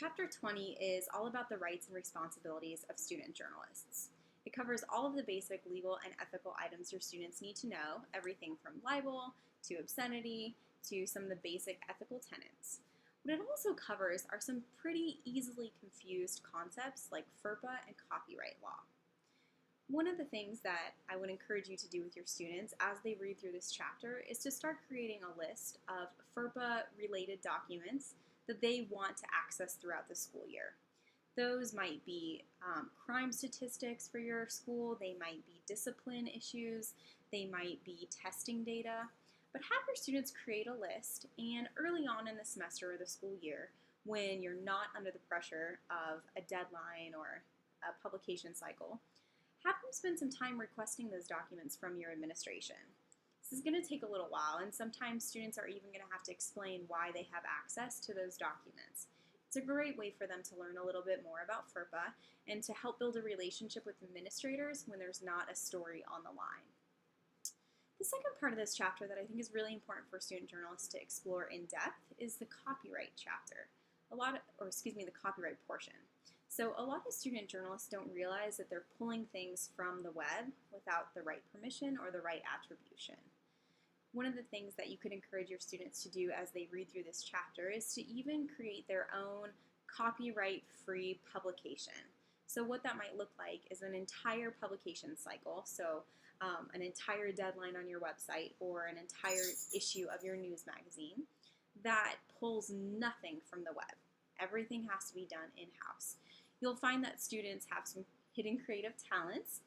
Chapter 20 is all about the rights and responsibilities of student journalists. It covers all of the basic legal and ethical items your students need to know, everything from libel to obscenity to some of the basic ethical tenets. What it also covers are some pretty easily confused concepts like FERPA and copyright law. One of the things that I would encourage you to do with your students as they read through this chapter is to start creating a list of FERPA-related documents that they want to access throughout the school year. Those might be crime statistics for your school, they might be discipline issues, they might be testing data, but have your students create a list, and early on in the semester or the school year, when you're not under the pressure of a deadline or a publication cycle, have them spend some time requesting those documents from your administration. This is going to take a little while, and sometimes students are even going to have to explain why they have access to those documents. It's a great way for them to learn a little bit more about FERPA and to help build a relationship with administrators when there's not a story on the line. The second part of this chapter that I think is really important for student journalists to explore in depth is the copyright chapter, the copyright portion. So a lot of student journalists don't realize that they're pulling things from the web without the right permission or the right attribution. One of the things that you could encourage your students to do as they read through this chapter is to even create their own copyright-free publication. So what that might look like is an entire publication cycle, so an entire deadline on your website or an entire issue of your news magazine that pulls nothing from the web. Everything has to be done in-house. You'll find that students have some hidden creative talents,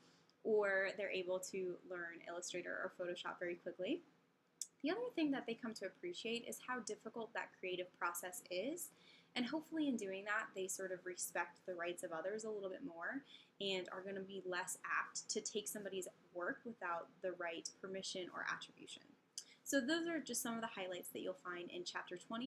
or they're able to learn Illustrator or Photoshop very quickly. The other thing that they come to appreciate is how difficult that creative process is, and hopefully in doing that they sort of respect the rights of others a little bit more and are going to be less apt to take somebody's work without the right permission or attribution. So those are just some of the highlights that you'll find in Chapter 20